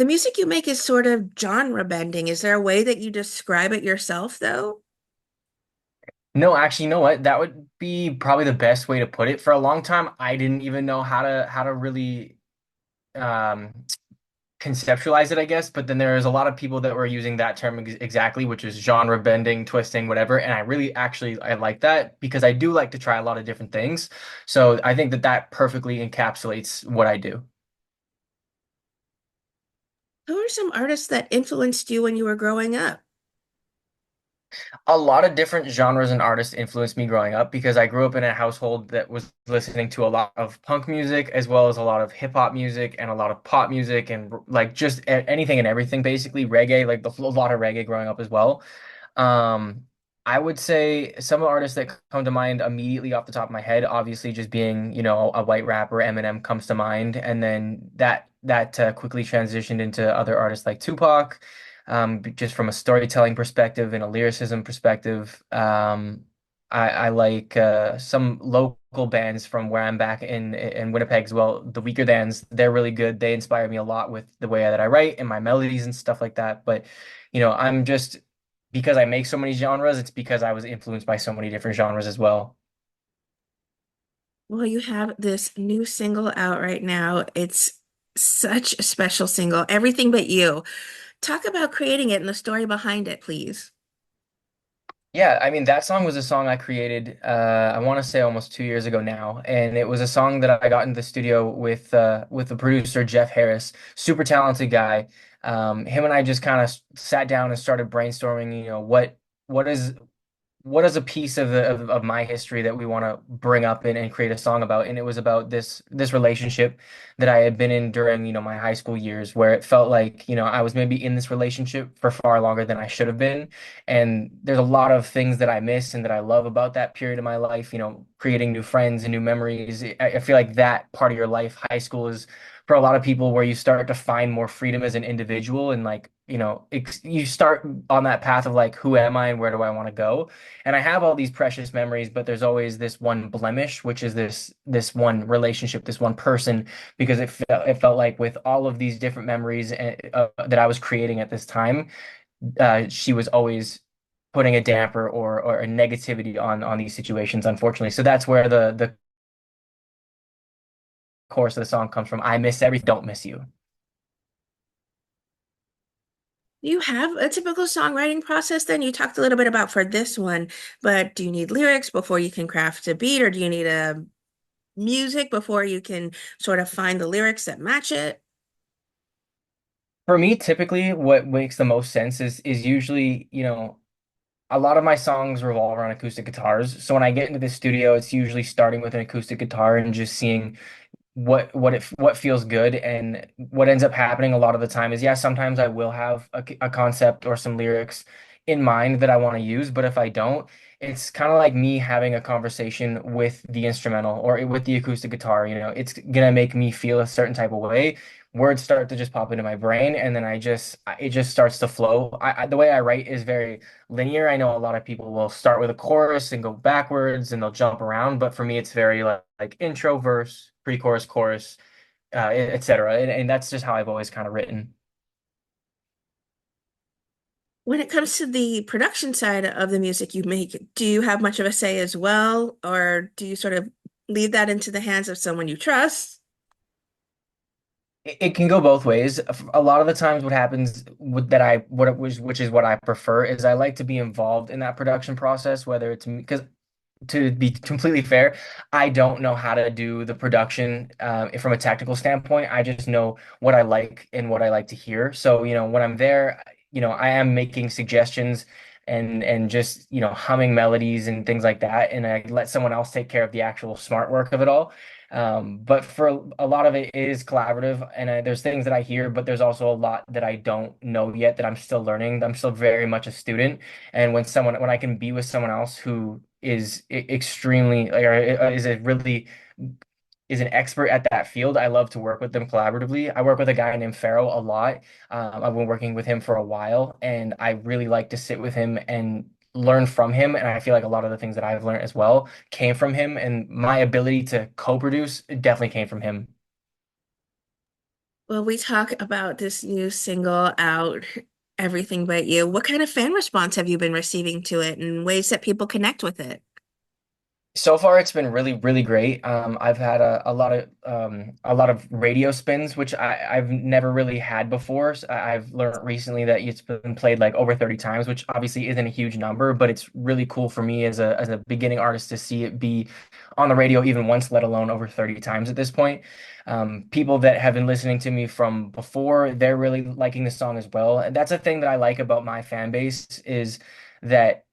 The music you make is sort of genre bending. Is there a way that you describe it yourself, though? No, actually, you know what? That would be probably the best way to put it. For a long time, I didn't even know how to really um conceptualize it, I guess. But then there's a lot of people that were using that term exactly, which is genre bending, twisting, whatever. And I really actually I like that because I do like to try a lot of different things. So I think that that perfectly encapsulates what I do. Who are some artists that influenced you when you were growing up? A lot of different genres and artists influenced me growing up because I grew up in a household that was listening to a lot of punk music as well as a lot of hip hop music and a lot of pop music and like just anything and everything, basically reggae, like a lot of reggae growing up as well. Um, I would say some artists that come to mind immediately off the top of my head, obviously just being, a white rapper, Eminem comes to mind, and then that quickly transitioned into other artists like Tupac, just from a storytelling perspective and a lyricism perspective. I like some local bands from where I'm back in Winnipeg as well. The Weaker Thans, they're really good. They inspire me a lot with the way that I write and my melodies and stuff like that. But I'm just because I make so many genres, it's because I was influenced by so many different genres as well. Well, you have this new single out right now. It's such a special single, Everything But You. Talk about creating it and the story behind it, please. Yeah, I mean that song was a song I created I want to say almost 2 years ago now, and it was a song that I got in the studio with the producer Jeff Harris, super talented guy. Him and I just kind of sat down and started brainstorming, what is what is a piece of my history that we want to bring up and create a song about. And it was about this relationship that I had been in during my high school years, where it felt like I was maybe in this relationship for far longer than I should have been. And there's a lot of things that I miss and that I love about that period of my life, creating new friends and new memories. I feel like that part of your life, high school, is for a lot of people where you start to find more freedom as an individual, and like you start on that path of like, who am I and where do I want to go. And I have all these precious memories, but there's always this one blemish, which is this one relationship, this one person, because it felt like with all of these different memories that I was creating at this time, she was always putting a damper or a negativity on these situations, unfortunately. So that's where the chorus of the song comes from. I miss everything, don't miss you. You have a typical songwriting process then? You talked a little bit about for this one, but do you need lyrics before you can craft a beat, or do you need a music before you can sort of find the lyrics that match it? For me, typically, what makes the most sense is usually, a lot of my songs revolve around acoustic guitars. So when I get into the studio, it's usually starting with an acoustic guitar and just seeing what feels good. And what ends up happening a lot of the time is, yeah, sometimes I will have a concept or some lyrics in mind that I want to use, but if I don't, it's kind of like me having a conversation with the instrumental or with the acoustic guitar. It's gonna make me feel a certain type of way. Words start to just pop into my brain, and then it just starts to flow. The way I write is very linear. I know a lot of people will start with a chorus and go backwards and they'll jump around, but for me, it's very like intro, verse, pre-chorus, chorus, etc. And that's just how I've always kind of written. When it comes to the production side of the music you make, do you have much of a say as well, or do you sort of leave that into the hands of someone you trust? It can go both ways. A lot of the times, what happens with that I what it was, which is what I prefer, is I like to be involved in that production process, whether it's because to be completely fair, I don't know how to do the production from a technical standpoint. I just know what I like and what I like to hear. So, when I'm there, I am making suggestions and just, humming melodies and things like that. And I let someone else take care of the actual smart work of it all. But for a lot of it is collaborative, and there's things that I hear, but there's also a lot that I don't know yet that I'm still learning. I'm still very much a student, and when I can be with someone else who is extremely or is a really is an expert at that field, I love to work with them collaboratively. I work with a guy named Farrell a lot. I've been working with him for a while, and I really like to sit with him and learn from him. And I feel like a lot of the things that I've learned as well came from him, and my ability to co-produce definitely came from him. Well, we talk about this new single out, Everything But You. What kind of fan response have you been receiving to it and ways that people connect with it? So far, it's been really, really great. I've had a lot of radio spins, which I've never really had before. So I've learned recently that it's been played like over 30 times, which obviously isn't a huge number, but it's really cool for me as a beginning artist to see it be on the radio even once, let alone over 30 times at this point. People that have been listening to me from before, they're really liking the song as well. And that's a thing that I like about my fan base is that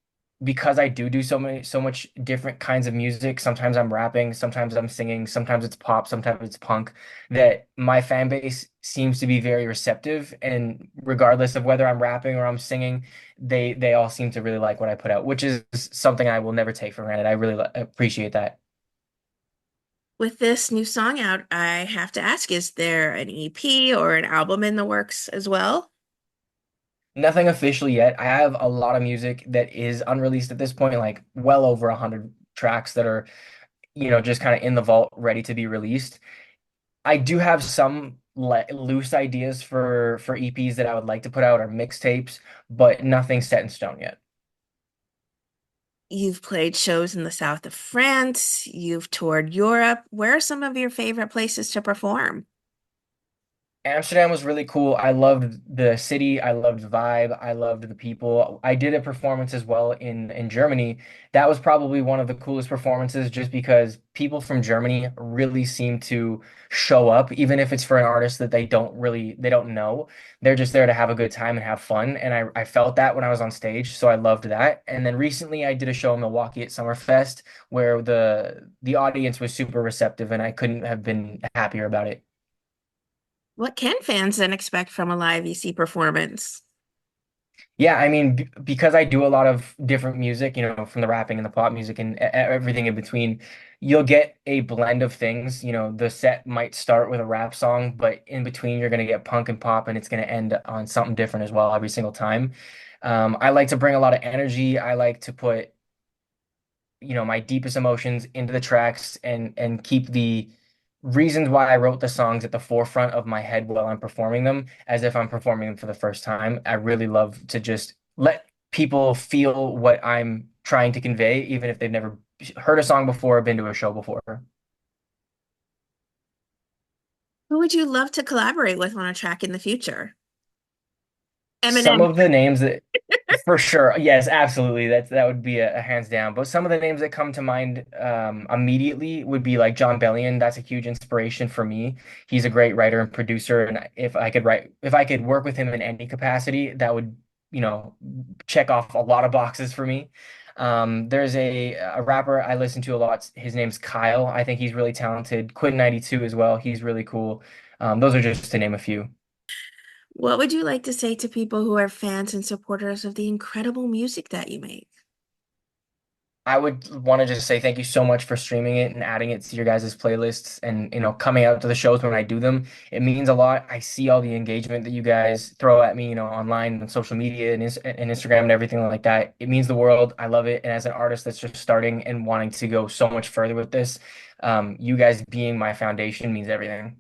because I do so much different kinds of music. Sometimes I'm rapping, sometimes I'm singing, sometimes it's pop, sometimes it's punk. That my fan base seems to be very receptive, and regardless of whether I'm rapping or I'm singing, they all seem to really like what I put out, which is something I will never take for granted. I really appreciate that. With this new song out, I have to ask, is there an EP or an album in the works as well? Nothing official yet. I have a lot of music that is unreleased at this point, like well over 100 tracks that are, just kind of in the vault, ready to be released. I do have some loose ideas for EPs that I would like to put out or mixtapes, but nothing set in stone yet. You've played shows in the south of France, you've toured Europe. Where are some of your favorite places to perform? Amsterdam was really cool. I loved the city. I loved the vibe. I loved the people. I did a performance as well in Germany. That was probably one of the coolest performances just because people from Germany really seem to show up, even if it's for an artist that they don't know. They're just there to have a good time and have fun. And I felt that when I was on stage, so I loved that. And then recently I did a show in Milwaukee at Summerfest where the audience was super receptive and I couldn't have been happier about it. What can fans then expect from a live EC performance? Yeah, I mean, because I do a lot of different music, from the rapping and the pop music and everything in between, you'll get a blend of things. The set might start with a rap song, but in between, you're going to get punk and pop, and it's going to end on something different as well every single time. I like to bring a lot of energy. I like to put my deepest emotions into the tracks and keep the reasons why I wrote the songs at the forefront of my head while I'm performing them, as if I'm performing them for the first time. I really love to just let people feel what I'm trying to convey, even if they've never heard a song before or been to a show before. Who would you love to collaborate with on a track in the future? Some Eminem. of the names that for sure, yes, absolutely. That would be a hands down. But some of the names that come to mind immediately would be like John Bellion. That's a huge inspiration for me. He's a great writer and producer, and if I could work with him in any capacity, that would, you know, check off a lot of boxes for me. There's a rapper I listen to a lot. His name's Kyle. I think he's really talented. Quinn 92 as well. He's really cool. Those are just to name a few. What would you like to say to people who are fans and supporters of the incredible music that you make? I would want to just say thank you so much for streaming it and adding it to your guys' playlists and coming out to the shows when I do them. It means a lot. I see all the engagement that you guys throw at me, online and social media and Instagram and everything like that. It means the world. I love it. And as an artist that's just starting and wanting to go so much further with this, you guys being my foundation means everything.